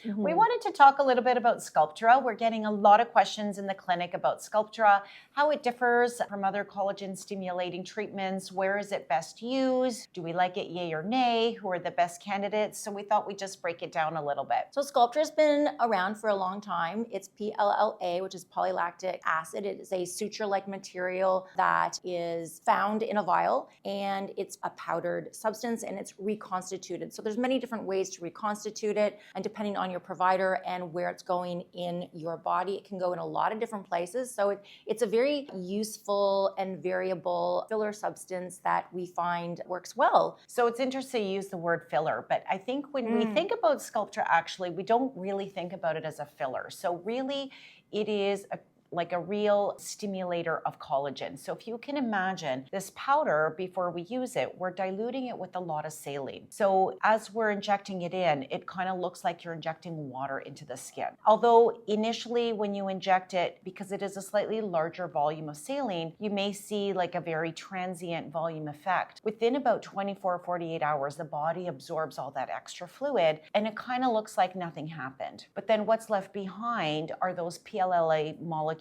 We wanted to talk a little bit about Sculptra. We're getting a lot of questions in the clinic about Sculptra, how it differs from other collagen stimulating treatments, where is it best used, do we like it yay or nay, who are the best candidates? So we thought we'd just break it down a little bit. So Sculptra's been around for a long time. It's PLLA, which is Poly-Lactic acid. It is a suture-like material that is found in a vial, and it's a powdered substance, and it's reconstituted. So there's many different ways to reconstitute it, and depending on your provider and where it's going in your body, it can go in a lot of different places. So it's a very useful and variable filler substance that we find works well. So it's interesting you use the word filler, but I think when we think about Sculptra, actually, we don't really think about it as a filler. So really, it is like a real stimulator of collagen. So if you can imagine this powder, before we use it, we're diluting it with a lot of saline. So as we're injecting it in, it kind of looks like you're injecting water into the skin. Although initially when you inject it, because it is a slightly larger volume of saline, you may see like a very transient volume effect. Within about 24, 48 hours, the body absorbs all that extra fluid and it kind of looks like nothing happened. But then what's left behind are those PLLA molecules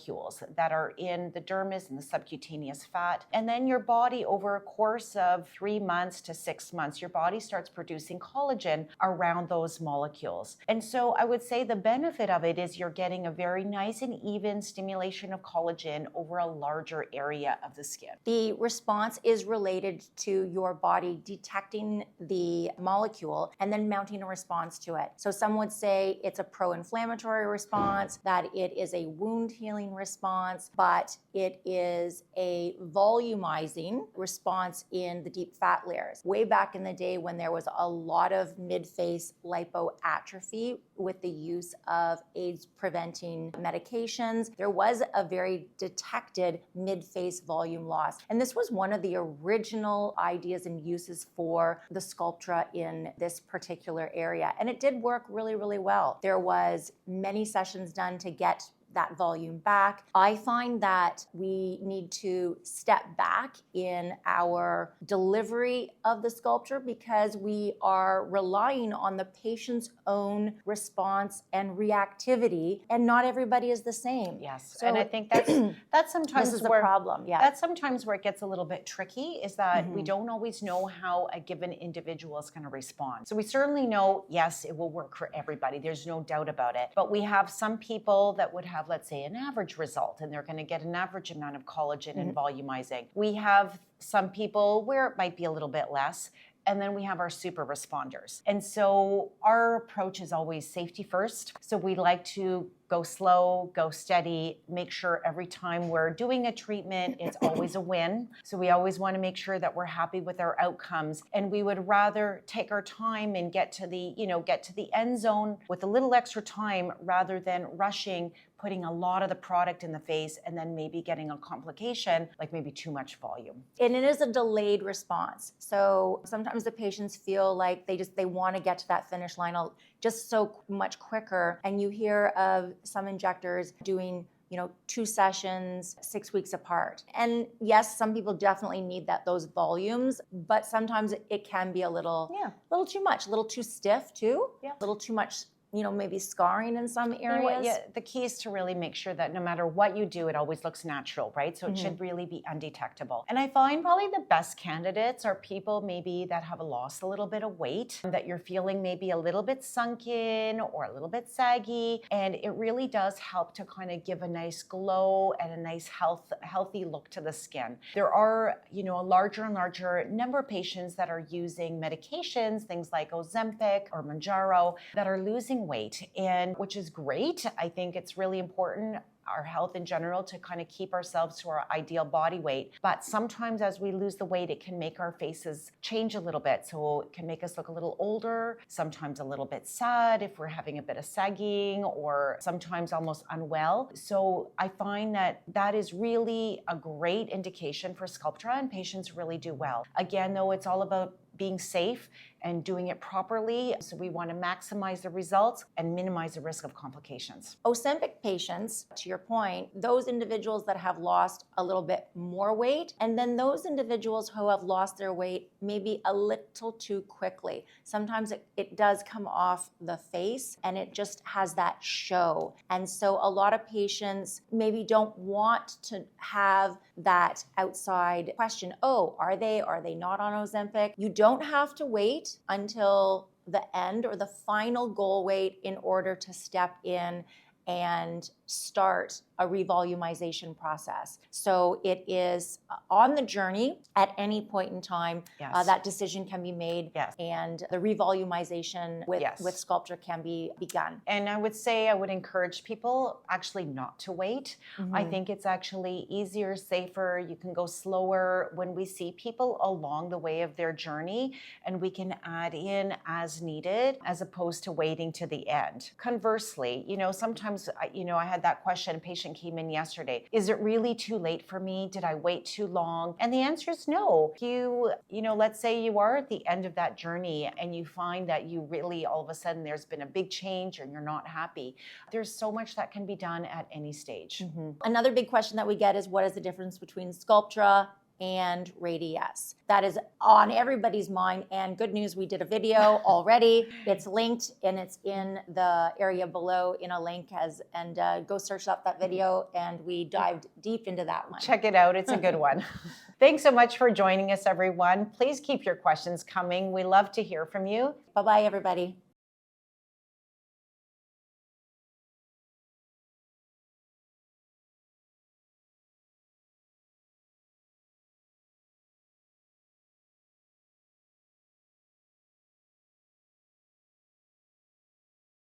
that are in the dermis and the subcutaneous fat. And then your body, over a course of 3 months to 6 months, your body starts producing collagen around those molecules. And so I would say the benefit of it is you're getting a very nice and even stimulation of collagen over a larger area of the skin. The response is related to your body detecting the molecule and then mounting a response to it. So some would say it's a pro-inflammatory response, that it is a wound healing response, but it is a volumizing response in the deep fat layers. Way back in the day when there was a lot of mid-face lipoatrophy with the use of AIDS-preventing medications, there was a very detected mid-face volume loss. And this was one of the original ideas and uses for the Sculptra in this particular area. And it did work really, really well. There was many sessions done to get that volume back. I find that we need to step back in our delivery of the Sculptra because we are relying on the patient's own response and reactivity, and not everybody is the same. Yes, so, and I think that's sometimes this is the where problem. Yeah, that's sometimes where it gets a little bit tricky, is that we don't always know how a given individual is going to respond. So we certainly know, yes, it will work for everybody. There's no doubt about it. But we have some people that would have, let's say, an average result, and they're going to get an average amount of collagen and volumizing. We have some people where it might be a little bit less. And then we have our super responders. And so our approach is always safety first. So we like to go slow, go steady, make sure every time we're doing a treatment, it's always a win. So we always want to make sure that we're happy with our outcomes. And we would rather take our time and get to the end zone with a little extra time rather than rushing, putting a lot of the product in the face and then maybe getting a complication, like maybe too much volume. And it is a delayed response. So sometimes the patients feel like they want to get to that finish line just so much quicker. And you hear of some injectors doing 2 sessions 6 weeks apart. And yes, some people definitely need those volumes, but sometimes it can be a little too much, a little too stiff too, a little too much maybe scarring in some areas. Yeah, the key is to really make sure that no matter what you do, it always looks natural, right? So it should really be undetectable. And I find probably the best candidates are people maybe that have lost a little bit of weight, that you're feeling maybe a little bit sunken or a little bit saggy. And it really does help to kind of give a nice glow and a nice healthy look to the skin. There are, a larger and larger number of patients that are using medications, things like Ozempic or Mounjaro, that are losing weight, and which is great. I think it's really important, our health in general, to kind of keep ourselves to our ideal body weight. But sometimes as we lose the weight, it can make our faces change a little bit. So it can make us look a little older, sometimes a little bit sad if we're having a bit of sagging, or sometimes almost unwell. So I find that is really a great indication for Sculptra, and patients really do well. Again, though, it's all about being safe and doing it properly. So we want to maximize the results and minimize the risk of complications. Ozempic patients, to your point, those individuals that have lost a little bit more weight, and then those individuals who have lost their weight maybe a little too quickly. Sometimes it does come off the face and it just has that show. And so a lot of patients maybe don't want to have that outside question, oh, are they not on Ozempic? You don't have to wait until the end or the final goal weight in order to step in and start a revolumization process. So it is on the journey at any point in time. Yes. That decision can be made, yes, and the revolumization with Sculptra can be begun. And I would say I would encourage people actually not to wait. Mm-hmm. I think it's actually easier, safer. You can go slower when we see people along the way of their journey, and we can add in as needed as opposed to waiting to the end. Conversely, sometimes, I had that question. A patient came in yesterday. Is it really too late for me? Did I wait too long? And the answer is no. Let's say you are at the end of that journey and you find that you really, all of a sudden, there's been a big change and you're not happy. There's so much that can be done at any stage. Mm-hmm. Another big question that we get is, what is the difference between Sculptra and Radius? That is on everybody's mind. And good news, we did a video already. It's linked and it's in the area below in a link, and go search up that video, and we dived deep into that one. Check it out. It's a good one. Thanks so much for joining us, everyone. Please keep your questions coming. We love to hear from you. Bye-bye, everybody.